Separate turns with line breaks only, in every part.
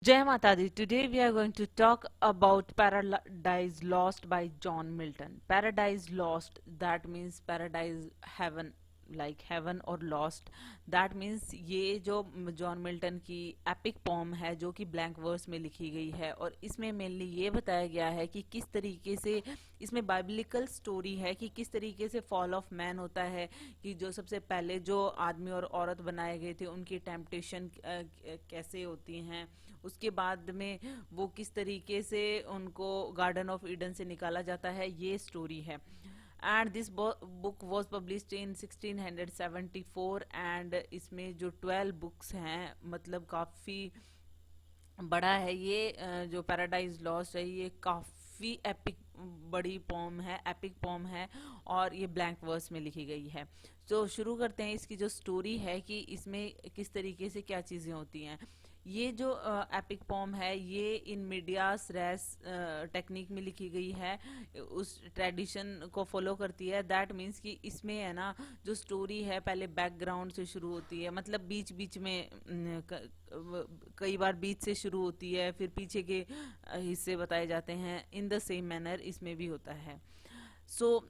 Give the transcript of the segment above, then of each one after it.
Jai Mata Di. Today we are going to talk about Paradise Lost by John Milton. Paradise Lost, that means paradise heaven, like heaven or lost. That means ये जो John Milton की epic pome है जो कि blank verse में लिखी गई है, और इसमें मेनली ये बताया गया है कि किस तरीके से इसमें बाइबलिकल स्टोरी है कि किस तरीके से फॉल ऑफ मैन होता है, कि जो सबसे पहले जो आदमी और औरत बनाए गए थे उनकी टेम्पटेशन कैसे होती हैं, उसके बाद में वो किस तरीके से उनको गार्डन ऑफ ईडन से निकाला जाता है, ये स्टोरी है। And this book was published in 1674, and इसमें जो 12 बुक्स हैं, मतलब काफ़ी बड़ा है ये। जो पैराडाइज लॉस्ट है ये काफ़ी एपिक बड़ी पोम है, एपिक पोम है, और ये ब्लैंक वर्स में लिखी गई है। तो शुरू करते हैं इसकी जो स्टोरी है कि इसमें किस तरीके से क्या चीज़ें होती हैं। ये जो एपिक पोम है ये इन मीडियास रेस टेक्निक में लिखी गई है, उस ट्रेडिशन को फॉलो करती है। दैट मीन्स कि इसमें है ना, जो स्टोरी है पहले बैकग्राउंड से शुरू होती है, मतलब बीच बीच में कई बार बीच से शुरू होती है, फिर पीछे के हिस्से बताए जाते हैं। इन द सेम मैनर इसमें भी होता है। सो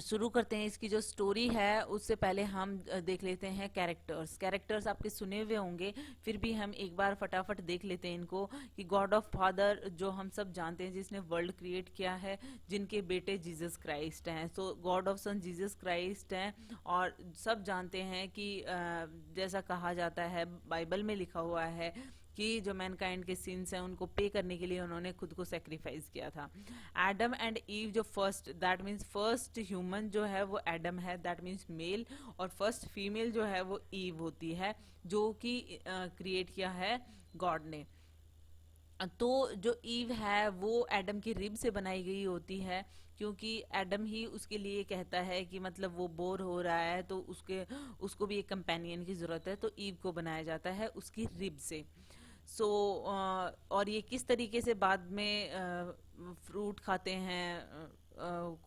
शुरू करते हैं इसकी जो स्टोरी है। उससे पहले हम देख लेते हैं कैरेक्टर्स आपके सुने हुए होंगे, फिर भी हम एक बार फटाफट देख लेते हैं इनको। कि गॉड ऑफ फादर जो हम सब जानते हैं, जिसने वर्ल्ड क्रिएट किया है, जिनके बेटे जीसस क्राइस्ट हैं, तो God of son Jesus Christ हैं। और सब जानते हैं कि जैसा कहा जाता है, बाइबल में लिखा हुआ है कि जो मैनकाइंड के सिंस हैं उनको पे करने के लिए उन्होंने खुद को सेक्रीफाइस किया था। एडम एंड ईव जो first, that means first human जो है वो एडम है, दैट मीन्स मेल, और फर्स्ट फीमेल जो है वो ईव होती है, जो कि क्रिएट किया है गॉड ने। तो जो ईव है वो एडम की रिब से बनाई गई होती है, क्योंकि एडम ही उसके लिए कहता है कि मतलब वो बोर हो रहा है तो उसको भी एक कंपेनियन की ज़रूरत है, तो ईव को बनाया जाता है उसकी रिब से। सो और ये किस तरीके से बाद में फ्रूट खाते हैं,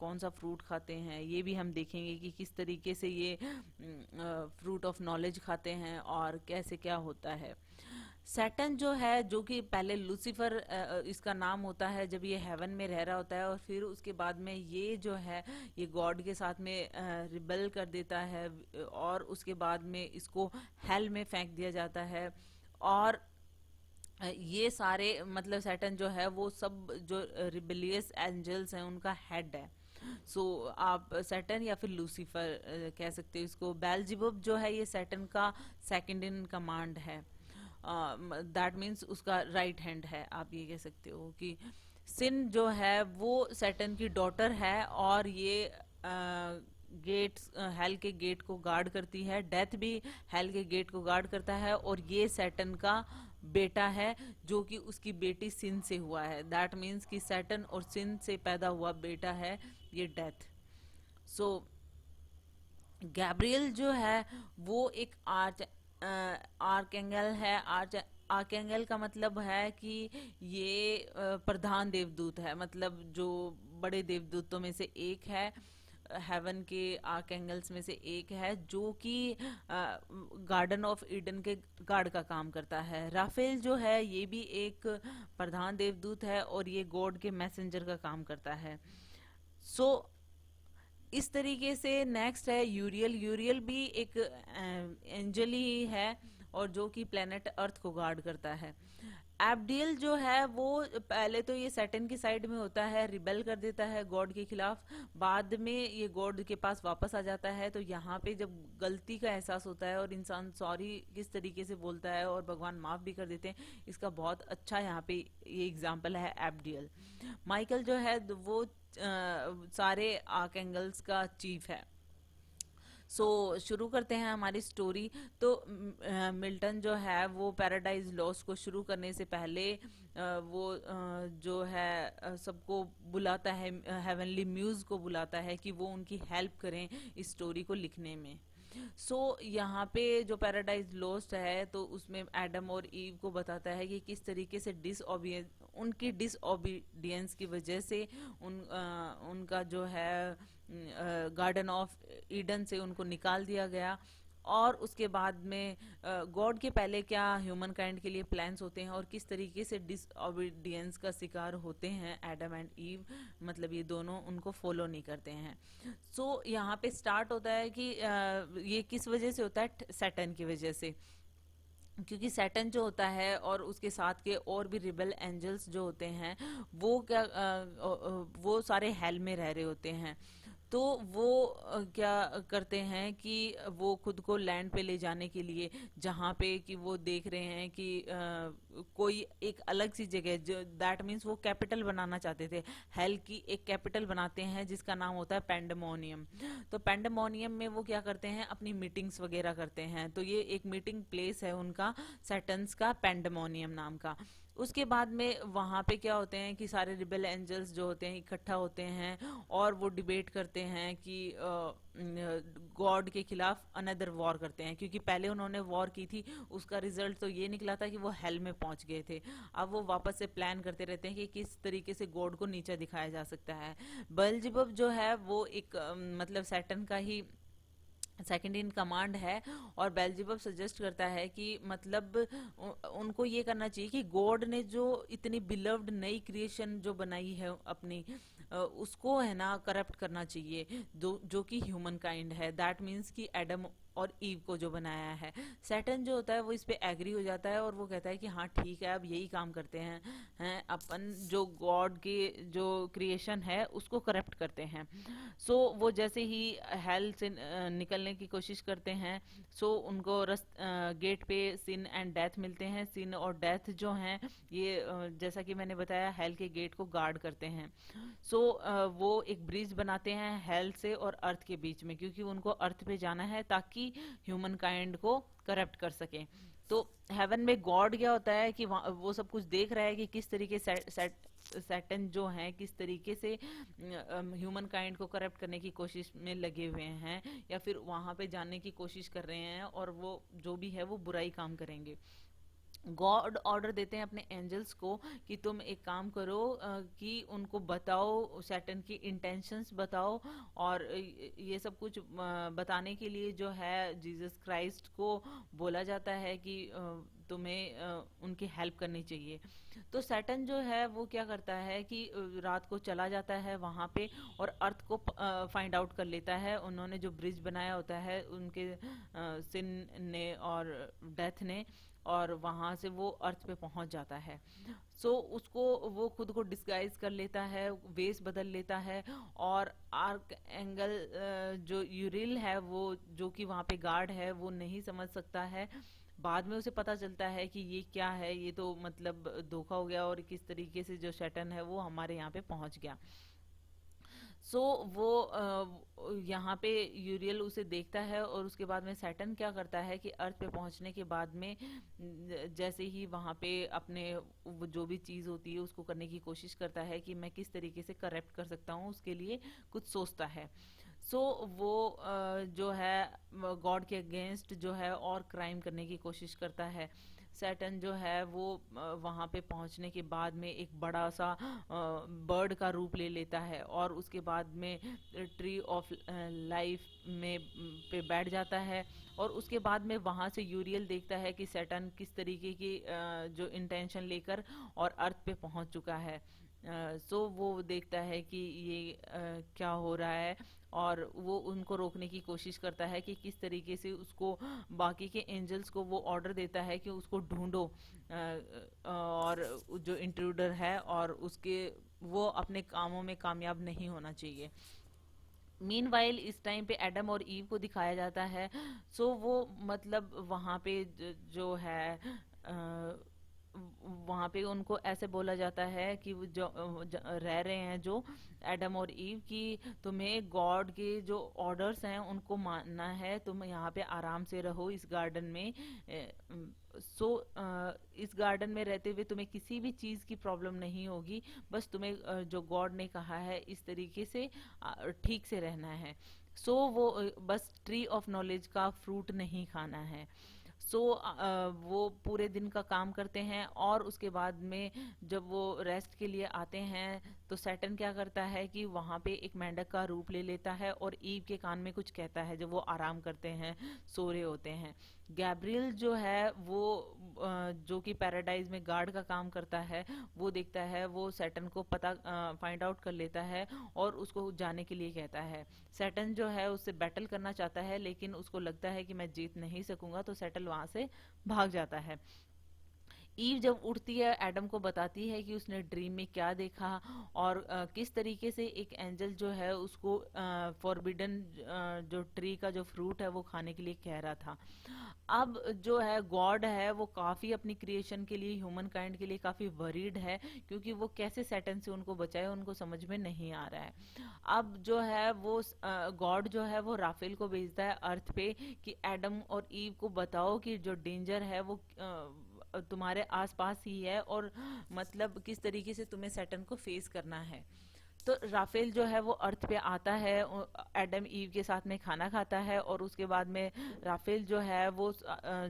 कौन सा फ्रूट खाते हैं ये भी हम देखेंगे कि किस तरीके से ये फ्रूट ऑफ नॉलेज खाते हैं और कैसे क्या होता है। सैटर्न जो है, जो कि पहले लूसीफर इसका नाम होता है जब ये हेवन में रह रहा होता है, और फिर उसके बाद में ये जो है ये गॉड के साथ में रिबल कर देता है, और उसके बाद में इसको हेल में फेंक दिया जाता है। और ये सारे मतलब सैटर्न जो है वो सब जो रिबेलियस एंजल्स हैं उनका हेड है। सो आप सैटर्न या फिर लूसीफर कह सकते हो इसको। बेल्जिबुब जो है ये सैटर्न का सेकंड इन कमांड है, दैट मीन्स उसका राइट हैंड है। आप ये कह सकते हो कि सिन जो है वो सैटर्न की डॉटर है, और ये गेट्स हेल के गेट को गार्ड करती है। डेथ भी हेल के गेट को गार्ड करता है, और ये सैटर्न का बेटा है जो कि उसकी बेटी सिन से हुआ है। दैट मीन्स कि सैटर्न और सिन से पैदा हुआ बेटा है ये डेथ। सो गैब्रियल जो है वो एक आर्कएंगल है। आर्कएंगल का मतलब है कि ये प्रधान देवदूत है, मतलब जो बड़े देवदूतों में से एक है, हेवन के आर्कएंगल्स में से एक है, जो कि गार्डन ऑफ ईडन के गार्ड का काम करता है। राफेल जो है ये भी एक प्रधान देवदूत है, और ये गॉड के मैसेंजर का काम करता है। सो इस तरीके से नेक्स्ट है यूरियल। यूरियल भी एक एंजल ही है, और जो कि प्लेनेट अर्थ को गार्ड करता है। एब्डियल जो है वो पहले तो ये सैटर्न की साइड में होता है, रिबेल कर देता है गॉड के खिलाफ, बाद में ये गॉड के पास वापस आ जाता है। तो यहाँ पे जब गलती का एहसास होता है और इंसान सॉरी किस तरीके से बोलता है और भगवान माफ भी कर देते हैं, इसका बहुत अच्छा यहाँ पे ये एग्जाम्पल है एब्डियल। माइकल जो है वो सारे आर्कएंगल्स का चीफ है। सो शुरू करते हैं हमारी स्टोरी। तो मिल्टन जो है वो पैराडाइज लॉस्ट को शुरू करने से पहले वो जो है सबको बुलाता है, हेवनली म्यूज को बुलाता है कि वो उनकी हेल्प करें इस स्टोरी को लिखने में। यहाँ पे जो पैराडाइज लॉस्ट है तो उसमें एडम और ईव को बताता है कि किस तरीके से उनकी डिसओबीडियंस की वजह से उनका जो है गार्डन ऑफ ईडन से उनको निकाल दिया गया। और उसके बाद में गॉड के पहले क्या ह्यूमन काइंड के लिए प्लान्स होते हैं और किस तरीके से डिसओबीडियंस का शिकार होते हैं एडम एंड ईव, मतलब ये दोनों उनको फॉलो नहीं करते हैं। सो यहाँ पे स्टार्ट होता है कि ये किस वजह से होता है, सैटर्न की वजह से। क्योंकि सैटर्न जो होता है और उसके साथ के और भी रिबल एंजल्स जो होते हैं वो क्या वो सारे हेल में रह रहे होते हैं। तो वो क्या करते हैं कि वो खुद को लैंड पे ले जाने के लिए, जहाँ पे कि वो देख रहे हैं कि कोई एक अलग सी जगह, जो दैट मीन्स वो कैपिटल बनाना चाहते थे, हेल की एक कैपिटल बनाते हैं जिसका नाम होता है पेंडेमोनियम। तो पेंडेमोनियम में वो क्या करते हैं, अपनी मीटिंग्स वगैरह करते हैं। तो ये एक मीटिंग प्लेस है उनका, सैटर्न्स का पेंडेमोनियम नाम का। उसके बाद में वहां पे क्या होते हैं कि सारे रिबेल एंजल्स जो होते हैं इकट्ठा होते हैं और वो डिबेट करते हैं कि गॉड के खिलाफ अनदर वॉर करते हैं। क्योंकि पहले उन्होंने वॉर की थी, उसका रिजल्ट तो ये निकला था कि वो हेल में पहुंच गए थे। अब वो वापस से प्लान करते रहते हैं कि किस तरीके से गॉड को नीचा दिखाया जा सकता है। बेल्जेबब जो है वो एक मतलब सैटर्न का ही सेकंड इन कमांड है। और बेल्जिबब सजेस्ट करता है कि मतलब उनको ये करना चाहिए कि गॉड ने जो इतनी बिलव्ड नई क्रिएशन जो बनाई है अपनी, उसको है ना करप्ट करना चाहिए, जो कि ह्यूमन काइंड है, दैट मीन्स कि एडम और ईव को जो बनाया है। सैटर्न जो होता है वो इस पे एग्री हो जाता है और वो कहता है कि हाँ ठीक है, अब यही काम करते हैं अपन जो गॉड के जो क्रिएशन है उसको करप्ट करते हैं। सो वो जैसे ही हेल से निकलने की कोशिश करते हैं, सो उनको गेट पे सिन एंड डेथ मिलते हैं। सिन और डेथ जो हैं ये जैसा कि मैंने बताया हेल के गेट को गार्ड करते हैं। सो वो एक ब्रिज बनाते हैं हेल से और अर्थ के बीच में, क्योंकि उनको अर्थ पे जाना है ताकि ह्यूमन काइंड को करप्ट कर सके। तो हेवन में गॉड क्या होता है कि वो सब कुछ देख रहा है कि किस तरीके सैटन जो है किस तरीके से ह्यूमन काइंड को करप्ट करने की कोशिश में लगे हुए हैं, या फिर वहां पे जाने की कोशिश कर रहे हैं, और वो जो भी है वो बुराई काम करेंगे। गॉड ऑर्डर देते हैं अपने एंजल्स को कि तुम एक काम करो, कि उनको बताओ, सैटन की इंटेंशंस बताओ। और ये सब कुछ बताने के लिए जो है जीसस क्राइस्ट को बोला जाता है कि तुम्हें उनकी हेल्प करनी चाहिए। तो सैटन जो है वो क्या करता है कि रात को चला जाता है वहां पे और अर्थ को फाइंड आउट कर लेता है। उन्होंने जो ब्रिज बनाया होता है उनके सिन ने और डेथ ने, और वहां से वो अर्थ पे पहुंच जाता है। सो उसको वो खुद को डिस्गाइज कर लेता है, वेश बदल लेता है। और आर्क एंगल जो यूरिल है वो जो कि वहां पे गार्ड है वो नहीं समझ सकता है। बाद में उसे पता चलता है कि ये क्या है, ये तो मतलब धोखा हो गया और किस तरीके से जो शैटन है वो हमारे यहाँ पे पहुंच गया। सो वो यहाँ पे यूरियल उसे देखता है और उसके बाद में सैटर्न क्या करता है कि अर्थ पे पहुंचने के बाद में जैसे ही वहाँ पे अपने वो जो भी चीज़ होती है उसको करने की कोशिश करता है कि मैं किस तरीके से करेक्ट कर सकता हूँ, उसके लिए कुछ सोचता है। सो वो जो है गॉड के अगेंस्ट जो है और क्राइम करने की कोशिश करता है। सैटर्न जो है वो वहां पे पहुंचने के बाद में एक बड़ा सा बर्ड का रूप ले लेता है और उसके बाद में ट्री ऑफ लाइफ में पे बैठ जाता है। और उसके बाद में वहां से यूरियल देखता है कि सैटर्न किस तरीके की जो इंटेंशन लेकर और अर्थ पे पहुंच चुका है। सो वो देखता है कि ये क्या हो रहा है, और वो उनको रोकने की कोशिश करता है कि किस तरीके से उसको, बाकी के एंजल्स को वो ऑर्डर देता है कि उसको ढूंढो, और जो इंट्रूडर है और उसके वो अपने कामों में कामयाब नहीं होना चाहिए। मीनवाइल इस टाइम पे एडम और ईव को दिखाया जाता है। सो वो मतलब वहां पे जो है वहां पे उनको ऐसे बोला जाता है कि वो जो रह रहे हैं जो एडम और ईव की, तुम्हें गॉड के जो ऑर्डर्स हैं उनको मानना है, तुम यहाँ पे आराम से रहो इस गार्डन में। सो इस गार्डन में रहते हुए तुम्हें किसी भी चीज की प्रॉब्लम नहीं होगी, बस तुम्हें जो गॉड ने कहा है इस तरीके से ठीक से रहना है। सो वो बस ट्री ऑफ नॉलेज का फ्रूट नहीं खाना है। सो वो पूरे दिन का काम करते हैं और उसके बाद में जब वो रेस्ट के लिए आते हैं तो सैटर्न क्या करता है कि वहाँ पे एक मेंढक का रूप ले लेता है और ईव के कान में कुछ कहता है जब वो आराम करते हैं, सो रहे होते हैं। गैब्रियल जो है वो जो कि पैराडाइज में गार्ड का काम करता है, वो देखता है, वो सैटर्न को पता फाइंड आउट कर लेता है और उसको जाने के लिए कहता है। सैटर्न जो है उससे बैटल करना चाहता है लेकिन उसको लगता है कि मैं जीत नहीं सकूंगा, तो सैटल वहां से भाग जाता है। ईव जब उठती है एडम को बताती है कि उसने ड्रीम में क्या देखा और किस तरीके से एक एंजल जो है उसको फॉरबिडन जो ट्री का जो फ्रूट है वो खाने के लिए कह रहा था। अब जो है गॉड है वो काफी अपनी क्रिएशन के लिए, ह्यूमन काइंड के लिए काफी वरीड है, क्योंकि वो कैसे सैटर्न से उनको बचाए उनको समझ में नहीं आ रहा है। अब जो है वो गॉड जो है वो राफेल को भेजता है अर्थ पे कि एडम और ईव को बताओ कि जो डेंजर है वो तुम्हारे आसपास ही है और मतलब किस तरीके से तुम्हें सैटर्न को फेस करना है। तो राफेल जो है वो अर्थ पे आता है, एडम ईव के साथ में खाना खाता है और उसके बाद में राफेल जो है वो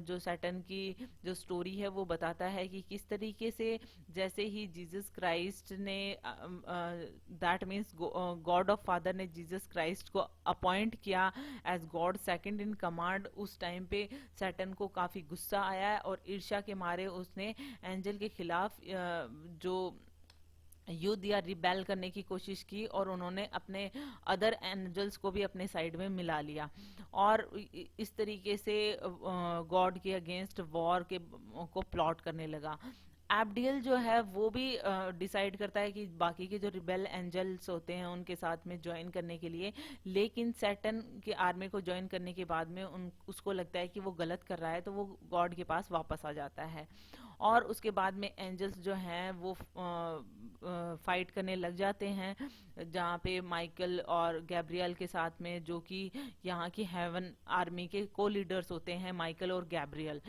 जो सैटर्न की जो स्टोरी है वो बताता है कि किस तरीके से जैसे ही जीसस क्राइस्ट ने that means God of father ने जीसस क्राइस्ट को अपॉइंट किया as God second in command, उस टाइम पे सैटर्न को काफी गुस्सा आया और ईर्ष्या के मारे उसने एंजल के खिलाफ जो युद्ध या रिबेल करने की कोशिश की और उन्होंने अपने अदर एंजल्स को भी अपने साइड में मिला लिया और इस तरीके से गॉड के अगेंस्ट वॉर के को प्लॉट करने लगा। एब्डियल जो है वो भी डिसाइड करता है कि बाकी के जो रिबेल एंजल्स होते हैं उनके साथ में ज्वाइन करने के लिए, लेकिन सैटर्न की आर्मी को ज्वाइन करने के बाद में उसको लगता है कि वो गलत कर रहा है, तो वो गॉड के पास वापस आ जाता है। और उसके बाद में एंजल्स जो हैं वो फाइट करने लग जाते हैं, जहाँ पे माइकल और गैब्रियल के साथ में, जो कि यहाँ की हेवन आर्मी के को लीडर्स होते हैं, माइकल और गैब्रियल।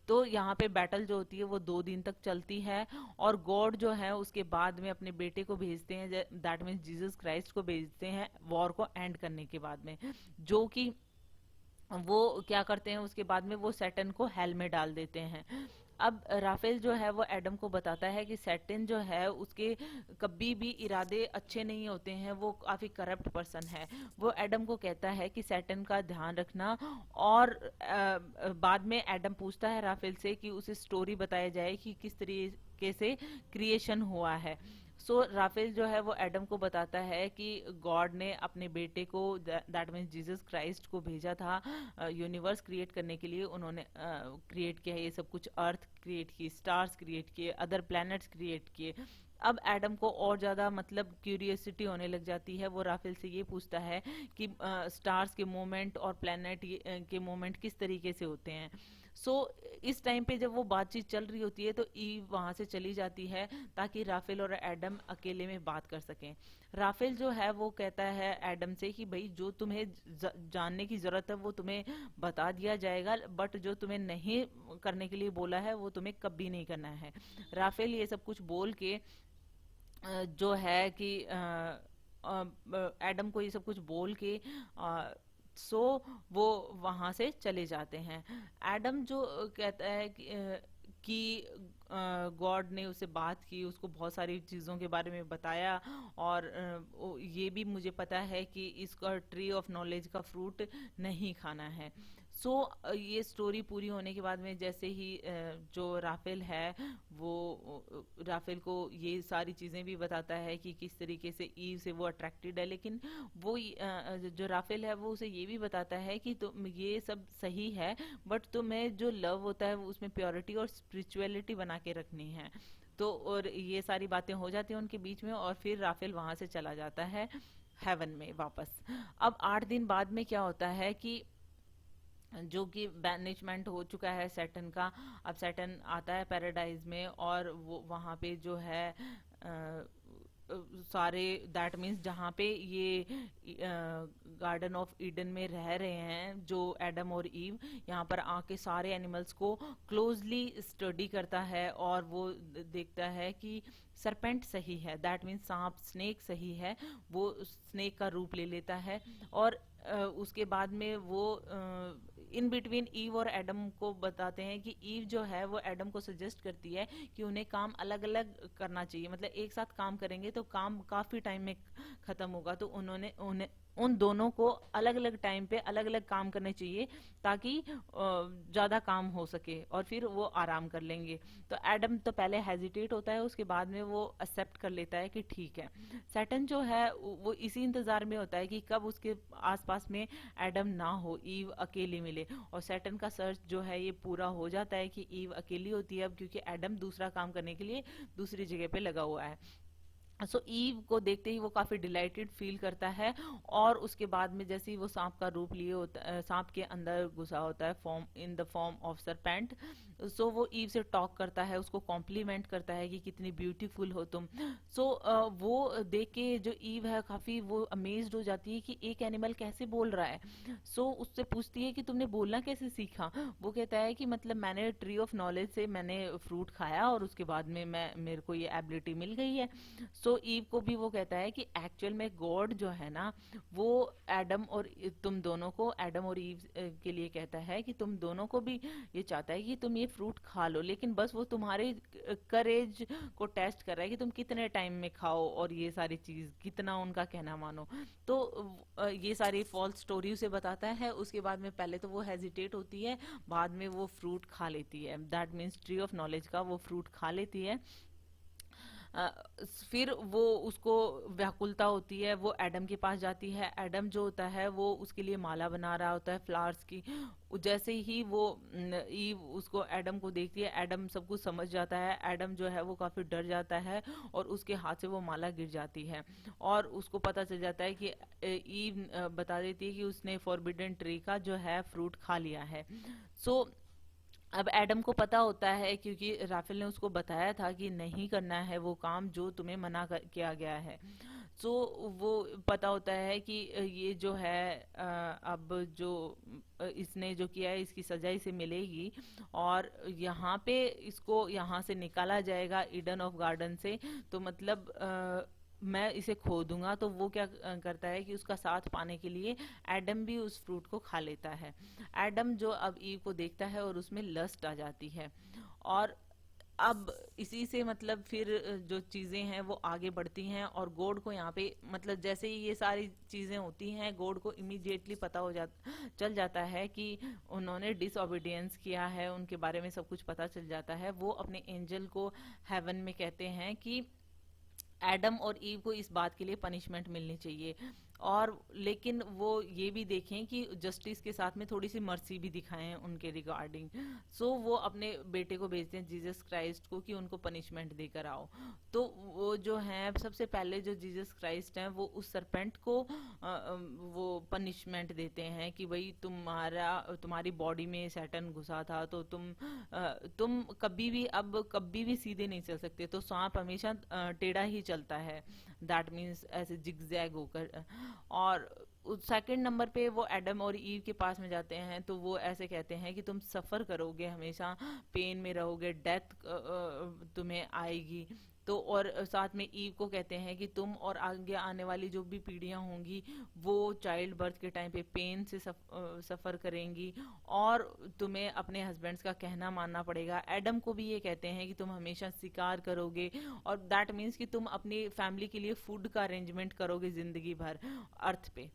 तो यहाँ पे बैटल जो होती है वो 2 दिन तक चलती है और गॉड जो है उसके बाद में अपने बेटे को भेजते हैं, दैट मीन्स जीसस क्राइस्ट को भेजते हैं वॉर को एंड करने के बाद में, जो कि वो क्या करते हैं उसके बाद में वो सैटर्न को हेल में डाल देते हैं। अब राफेल जो है वो एडम को बताता है कि सैटर्न जो है उसके कभी भी इरादे अच्छे नहीं होते हैं, वो काफी करप्ट पर्सन है। वो एडम को कहता है कि सैटर्न का ध्यान रखना और बाद में एडम पूछता है राफेल से कि उसे स्टोरी बताया जाए कि किस तरीके से क्रिएशन हुआ है। सो राफेल जो है वो एडम को बताता है कि गॉड ने अपने बेटे को, दैट मीन्स जीसस क्राइस्ट को भेजा था यूनिवर्स क्रिएट करने के लिए। उन्होंने क्रिएट किया है ये सब कुछ, अर्थ क्रिएट की, स्टार्स क्रिएट किए, अदर प्लैनेट्स क्रिएट किए। अब एडम को और ज्यादा मतलब क्यूरियोसिटी होने लग जाती है, वो राफेल से ये पूछता है कि स्टार्स के मूवमेंट और प्लैनेट के मूवमेंट किस तरीके से होते हैं। सो इस टाइम पे जब वो बातचीत चल रही होती है तो ईव वहां से चली जाती है ताकि राफेल और एडम अकेले में बात कर सकें। राफेल जो है वो कहता है एडम से कि भाई जो तुम्हें जानने की जरूरत है वो तुम्हें बता दिया जाएगा, बट जो तुम्हें नहीं करने के लिए बोला है वो तुम्हें कभी नहीं करना है। राफेल ये सब कुछ बोल के जो है कि एडम को ये सब कुछ बोल के सो वो वहां से चले जाते हैं। एडम जो कहता है कि गॉड ने उससे बात की, उसको बहुत सारी चीज़ों के बारे में बताया और ये भी मुझे पता है कि इसका ट्री ऑफ नॉलेज का फ्रूट नहीं खाना है। सो ये स्टोरी पूरी होने के बाद में जैसे ही जो राफेल है वो राफेल को ये सारी चीज़ें भी बताता है कि किस तरीके से ईव से वो अट्रैक्टेड है, लेकिन वो जो राफेल है वो उसे ये भी बताता है कि तुम ये सब सही है, बट तुम्हें जो लव होता है वो उसमें प्योरिटी और स्पिरिचुअलिटी बना के रखनी है। तो और ये सारी बातें हो जाती हैं उनके बीच में और फिर राफेल वहां से चला जाता है हेवन में वापस। अब 8 दिन बाद में क्या होता है कि जो कि बैनिशमेंट हो चुका है सैटर्न का, अब सैटर्न आता है पैराडाइज में और वो वहाँ पे जो है सारे, दैट मीन्स जहाँ पे ये गार्डन ऑफ ईडन में रह रहे हैं जो एडम और ईव, यहाँ पर आके सारे एनिमल्स को क्लोजली स्टडी करता है और वो देखता है कि सरपेंट सही है, दैट मीन्स सांप, स्नेक सही है, वो स्नेक का रूप ले लेता है और उसके बाद में वो इन बिटवीन ईव और एडम को बताते हैं कि ईव जो है वो एडम को सजेस्ट करती है कि उन्हें काम अलग अलग करना चाहिए, मतलब एक साथ काम करेंगे तो काम काफी टाइम में खत्म होगा, तो उन्होंने उन्हें उन दोनों को अलग अलग टाइम पे अलग अलग काम करने चाहिए ताकि ज्यादा काम हो सके और फिर वो आराम कर लेंगे। तो एडम तो पहले हेजिटेट होता है, उसके बाद में वो एक्सेप्ट कर लेता है कि ठीक है। सैटर्न जो है वो इसी इंतजार में होता है कि कब उसके आसपास में एडम ना हो, ईव अकेली मिले, और सैटर्न का सर्च जो है ये पूरा हो जाता है कि ईव अकेली होती है अब, क्योंकि एडम दूसरा काम करने के लिए दूसरी जगह पे लगा हुआ है। सो ईव को देखते ही वो काफी डिलाइटेड फील करता है, और उसके बाद में जैसे ही वो सांप का रूप लिए होता, सांप के अंदर घुसा होता है form in the form of serpent, so वो ईव से टॉक करता है, उसको कॉम्प्लीमेंट करता है कि कितनी ब्यूटीफुल हो तुम। सो वो देख के जो ईव है काफी वो अमेज्ड हो जाती है कि एक एनिमल कैसे बोल रहा है। सो उससे पूछती है कि तुमने बोलना कैसे सीखा। वो कहता है कि मतलब मैंने ट्री ऑफ नॉलेज से मैंने फ्रूट खाया और उसके बाद में मैं मेरे को ये एबिलिटी मिल गई है। सो ईव को भी वो कहता है कि एक्चुअल में गॉड जो है ना वो एडम और तुम दोनों को, एडम और ईव के लिए कहता है कि तुम दोनों को भी ये चाहता है कि तुम ये फ्रूट खा लो, लेकिन बस वो तुम्हारे करेज को टेस्ट कर रहा है कि तुम कितने टाइम में खाओ और ये सारी चीज कितना उनका कहना मानो। तो ये सारी फॉल्स स्टोरी उसे बताता है। उसके बाद में पहले तो वो हेजिटेट होती है, बाद में वो फ्रूट खा लेती है, that means tree of knowledge का वो फ्रूट खा लेती है। अ, फिर वो उसको व्याकुलता होती है, वो एडम के पास जाती है। एडम जो होता है वो उसके लिए माला बना रहा होता है फ्लावर्स की। जैसे ही वो ईव उसको एडम को देखती है, एडम सब कुछ समझ जाता है, एडम जो है वो काफी डर जाता है और उसके हाथ से वो माला गिर जाती है, और उसको पता चल जाता है कि ईव बता देती है कि उसने फॉरबिडन ट्री का जो है फ्रूट खा लिया है। सो अब एडम को पता होता है, क्योंकि राफेल ने उसको बताया था कि नहीं करना है वो काम जो तुम्हें किया गया है। सो वो पता होता है कि ये जो है अब जो इसने जो किया है इसकी सजा इसे मिलेगी, और यहाँ पे इसको यहाँ से निकाला जाएगा ईडन ऑफ गार्डन से। तो मतलब मैं इसे खो दूंगा। तो वो क्या करता है कि उसका साथ पाने के लिए एडम भी उस फ्रूट को खा लेता है। एडम जो अब ईव को देखता है और उसमें लस्ट आ जाती है, और अब इसी से मतलब फिर जो चीजें हैं वो आगे बढ़ती हैं, और गॉड को यहाँ पे मतलब जैसे ही ये सारी चीजें होती हैं गॉड को इमीडिएटली पता हो चल जाता है कि उन्होंने डिसओबीडियंस किया है, उनके बारे में सब कुछ पता चल जाता है। वो अपने एंजल को हेवन में कहते हैं कि एडम और ईव को इस बात के लिए पनिशमेंट मिलनी चाहिए, और लेकिन वो ये भी देखें कि जस्टिस के साथ में थोड़ी सी मर्सी भी दिखाएं उनके रिगार्डिंग। सो वो अपने बेटे को भेजते हैं जीसस क्राइस्ट को कि उनको पनिशमेंट देकर आओ। तो वो जो है सबसे पहले जो जीसस क्राइस्ट हैं वो उस सरपेंट को वो पनिशमेंट देते हैं कि भाई तुम्हारी बॉडी में सैटन घुसा था, तो तुम कभी भी अब कभी भी सीधे नहीं चल सकते, तो सांप हमेशा टेढ़ा ही चलता है, दैट मीन्स ऐसे जिगजैग होकर। और सेकंड नंबर पे वो एडम और ईव के पास में जाते हैं, तो वो ऐसे कहते हैं कि तुम सफर करोगे, हमेशा पेन में रहोगे, डेथ तुम्हें आएगी। तो और साथ में ईव को कहते हैं कि तुम और आगे आने वाली जो भी पीढ़ियां होंगी वो चाइल्ड बर्थ के टाइम पे पेन से सफर करेंगी, और तुम्हें अपने हस्बैंड्स का कहना मानना पड़ेगा। एडम को भी ये कहते हैं कि तुम हमेशा शिकार करोगे, और दैट मीन्स कि तुम अपनी फैमिली के लिए फूड का अरेंजमेंट करोगे जिंदगी भर अर्थ पे।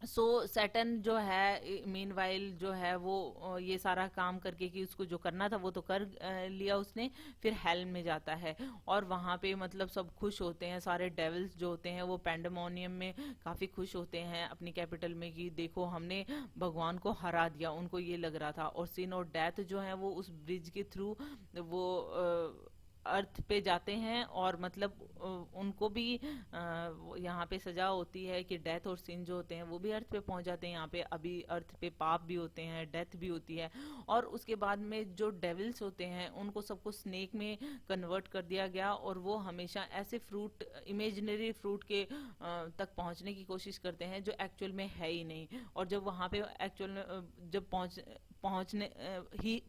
सो सैटर्न जो है मीनवाइल जो है वो ये सारा काम करके कि उसको जो करना था वो तो कर लिया उसने, फिर हेल में जाता है, और वहां पे मतलब सब खुश होते हैं, सारे डेविल्स जो होते हैं वो पैंडेमोनियम में काफी खुश होते हैं अपनी कैपिटल में कि देखो हमने भगवान को हरा दिया, उनको ये लग रहा था। और सिन और डेथ जो है वो उस ब्रिज के थ्रू वो अर्थ पे जाते हैं, और मतलब उनको भी यहाँ पे सजा होती है कि डेथ और सिन जो होते हैं वो भी अर्थ पे पहुंच जाते हैं। यहाँ पे अभी अर्थ पे पाप भी होते हैं, डेथ भी होती है, और उसके बाद में जो डेविल्स होते हैं उनको सबको स्नेक में कन्वर्ट कर दिया गया, और वो हमेशा ऐसे फ्रूट, इमेजिनरी फ्रूट के तक पहुंचने की कोशिश करते हैं जो एक्चुअल में है ही नहीं। और जब वहां पे एक्चुअल में जब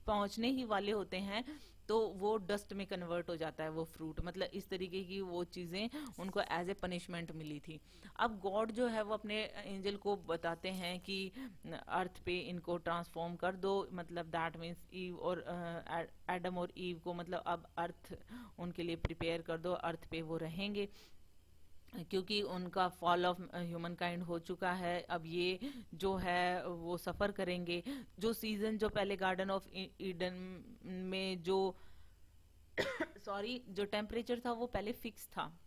पहुंचने ही वाले होते हैं, तो वो डस्ट में कन्वर्ट हो जाता है वो फ्रूट। मतलब इस तरीके की वो चीज़ें उनको एज ए पनिशमेंट मिली थी। अब गॉड जो है वो अपने एंजल को बताते हैं कि अर्थ पे इनको ट्रांसफॉर्म कर दो, मतलब दैट मीन्स ईव और एडम और ईव को, मतलब अब अर्थ उनके लिए प्रिपेयर कर दो, अर्थ पे वो रहेंगे क्योंकि उनका फॉल ऑफ ह्यूमन काइंड हो चुका है। अब ये जो है वो सफ़र करेंगे। जो सीजन जो पहले गार्डन ऑफ ईडन में जो सॉरी जो टेम्परेचर था वो पहले फिक्स था,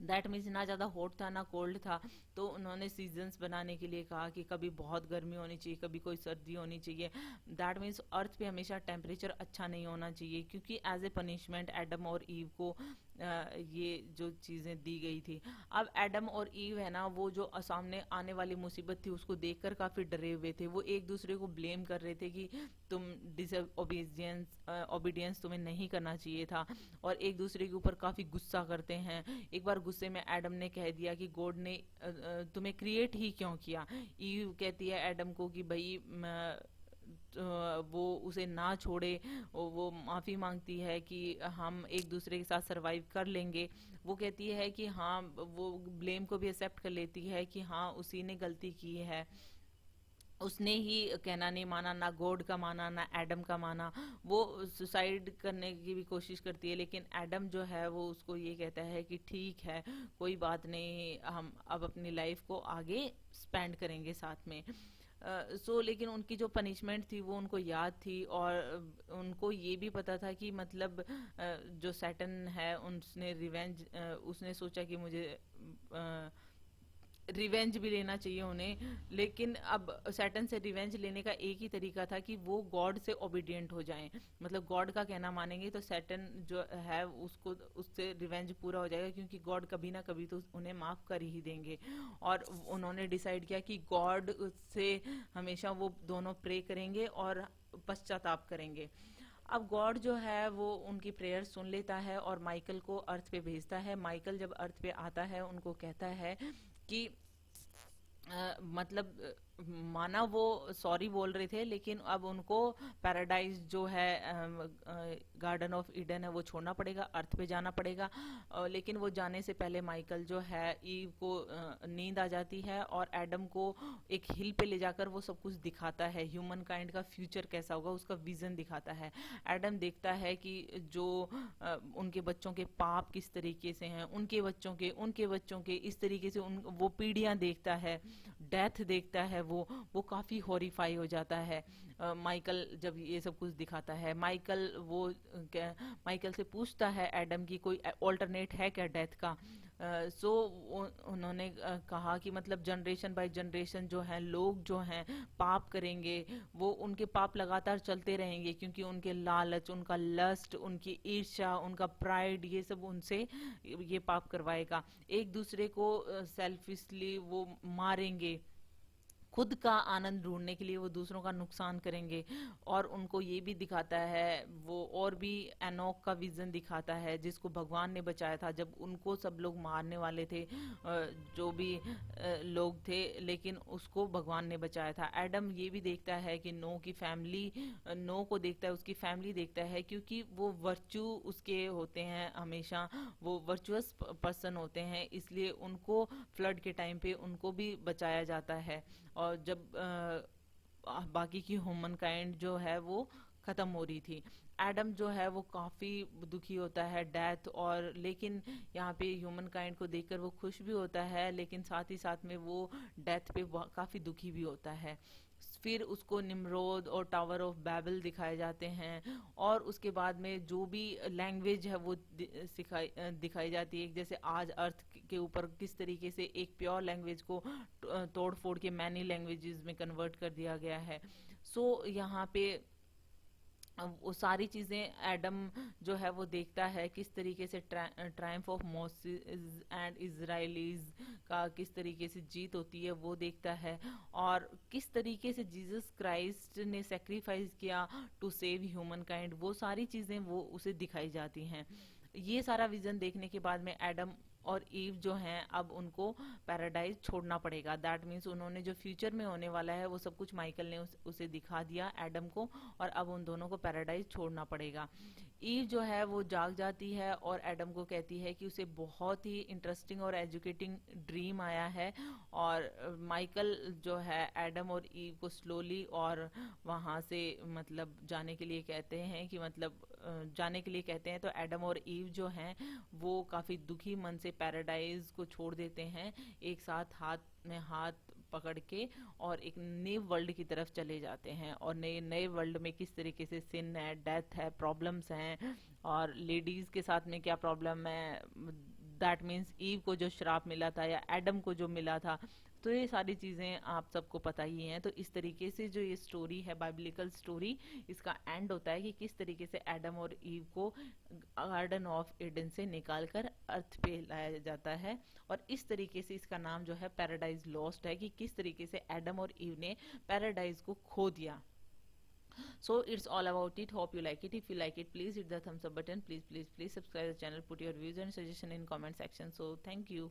दैट मीन्स ना ज़्यादा हॉट था ना कोल्ड था। तो उन्होंने सीजन्स बनाने के लिए कहा कि कभी बहुत गर्मी होनी चाहिए, कभी कोई सर्दी होनी चाहिए। दैट मीन्स अर्थ पे हमेशा टेम्परेचर अच्छा नहीं होना चाहिए, क्योंकि एज ए पनिशमेंट एडम और ईव को ये जो चीज़ें दी गई थी। अब एडम और ईव है ना, वो जो सामने आने वाली मुसीबत थी उसको देखकर काफ़ी डरे हुए थे। वो एक दूसरे को ब्लेम कर रहे थे कि तुम ओबीडियंस तुम्हें नहीं करना चाहिए था, और एक दूसरे के ऊपर काफ़ी गुस्सा करते हैं। एक बार गुस्से में एडम ने कह दिया कि गॉड ने तुम्हें क्रिएट ही क्यों किया। ईव कहती है एडम को कि भाई वो उसे ना छोड़े, वो माफ़ी मांगती है कि हम एक दूसरे के साथ सरवाइव कर लेंगे। वो कहती है कि हाँ, वो ब्लेम को भी एक्सेप्ट कर लेती है कि हाँ उसी ने गलती की है, उसने ही कहना नहीं माना, ना गॉड का माना ना एडम का माना। वो सुसाइड करने की भी कोशिश करती है, लेकिन एडम जो है वो उसको ये कहता है कि ठीक है कोई बात नहीं, हम अब अपनी लाइफ को आगे स्पेंड करेंगे साथ में। लेकिन उनकी जो पनिशमेंट थी वो उनको याद थी, और उनको ये भी पता था कि मतलब जो सैटन है उसने रिवेंज, उसने सोचा कि मुझे रिवेंज भी लेना चाहिए उन्हें। लेकिन अब सैटन से रिवेंज लेने का एक ही तरीका था कि वो गॉड से ओबीडियंट हो जाएं, मतलब गॉड का कहना मानेंगे तो सैटन जो है उसको उससे रिवेंज पूरा हो जाएगा, क्योंकि गॉड कभी ना कभी तो उन्हें माफ़ कर ही देंगे। और उन्होंने डिसाइड किया कि गॉड से हमेशा वो दोनों प्रे करेंगे और पश्चाताप करेंगे। अब गॉड जो है वो उनकी प्रेयर सुन लेता है और माइकल को अर्थ पे भेजता है। माइकल जब अर्थ पे आता है उनको कहता है कि मतलब माना वो सॉरी बोल रहे थे, लेकिन अब उनको पैराडाइज जो है गार्डन ऑफ ईडन है वो छोड़ना पड़ेगा, अर्थ पे जाना पड़ेगा। लेकिन वो जाने से पहले माइकल जो है ईव को नींद आ जाती है और एडम को एक हिल पे ले जाकर वो सब कुछ दिखाता है, ह्यूमन काइंड का फ्यूचर कैसा होगा उसका विजन दिखाता है। एडम देखता है कि जो उनके बच्चों के पाप किस तरीके से हैं, उनके बच्चों के इस तरीके से वो पीढ़ियां देखता है, डेथ देखता है। वो काफ़ी हॉरिफाई हो जाता है माइकल जब ये सब कुछ दिखाता है। माइकल से पूछता है एडम की कोई ऑल्टरनेट है क्या डेथ का। उन्होंने कहा कि मतलब जनरेशन बाय जनरेशन जो है लोग जो हैं पाप करेंगे, वो उनके पाप लगातार चलते रहेंगे, क्योंकि उनके लालच, उनका लस्ट, उनकी ईर्ष्या, उनका प्राइड, ये सब उनसे ये पाप करवाएगा। एक दूसरे को सेल्फिशली वो मारेंगे, खुद का आनंद ढूंढने के लिए वो दूसरों का नुकसान करेंगे। और उनको ये भी दिखाता है वो, और भी एनोक का विजन दिखाता है जिसको भगवान ने बचाया था जब उनको सब लोग मारने वाले थे, जो भी लोग थे, लेकिन उसको भगवान ने बचाया था। एडम ये भी देखता है कि नो की फैमिली, नो को देखता है, उसकी फैमिली देखता है, क्योंकि वो वर्च्यू उसके होते हैं, हमेशा वो वर्चुअस पर्सन होते हैं, इसलिए उनको फ्लड के टाइम पे उनको भी बचाया जाता है। और जब बाकी की ह्यूमन काइंड जो है वो खत्म हो रही थी, एडम जो है वो काफ़ी दुखी होता है डेथ, और लेकिन यहाँ पे ह्यूमन काइंड को देखकर वो खुश भी होता है, लेकिन साथ ही साथ में वो डेथ पे काफ़ी दुखी भी होता है। फिर उसको निम्रोद और टावर ऑफ बैबल दिखाए जाते हैं, और उसके बाद में जो भी लैंग्वेज है वो दिखाई जाती है। जैसे आज अर्थ के ऊपर किस तरीके से एक प्योर लैंग्वेज को तोड़ फोड़ के मैनी लैंग्वेजेस में कन्वर्ट कर दिया गया है। यहाँ पे वो सारी चीज़ें एडम जो है वो देखता है, किस तरीके से Triumph of Moses and Israelis का किस तरीके से जीत होती है वो देखता है, और किस तरीके से जीसस क्राइस्ट ने सेक्रीफाइस किया टू सेव ह्यूमन काइंड, वो सारी चीज़ें वो उसे दिखाई जाती हैं। ये सारा विजन देखने के बाद में एडम और ईव जो हैं अब उनको पैराडाइज छोड़ना पड़ेगा। दैट मीन्स उन्होंने जो फ्यूचर में होने वाला है वो सब कुछ माइकल ने उसे दिखा दिया एडम को, और अब उन दोनों को पैराडाइज छोड़ना पड़ेगा। ईव जो है वो जाग जाती है और एडम को कहती है कि उसे बहुत ही इंटरेस्टिंग और एजुकेटिंग ड्रीम आया है। और माइकल जो है एडम और ईव को स्लोली और वहाँ से मतलब जाने के लिए कहते हैं कि मतलब जाने के लिए कहते हैं। तो एडम और ईव जो हैं वो काफ़ी दुखी मन से पैराडाइज को छोड़ देते हैं, एक साथ हाथ में हाथ पकड़ के, और एक नए वर्ल्ड की तरफ चले जाते हैं। और नए नए वर्ल्ड में किस तरीके से सिन है, डेथ है, प्रॉब्लम्स हैं, और लेडीज के साथ में क्या प्रॉब्लम है, दैट मीन्स ईव को जो श्राप मिला था या एडम को जो मिला था। तो ये सारी चीज़ें आप सबको पता ही हैं। तो इस तरीके से जो ये स्टोरी है, बाइबलिकल स्टोरी, इसका एंड होता है कि किस तरीके से एडम और ईव को गार्डन ऑफ एडन से निकाल कर अर्थ पे लाया जाता है। और इस तरीके से इसका नाम जो है पैराडाइज लॉस्ट है, कि किस तरीके से एडम और ईव ने पैराडाइज को खो दिया। So it's all about it. Hope you like it. If you like it, please hit the thumbs up button. Please subscribe the channel. Put your views and suggestion in comment section. So thank you.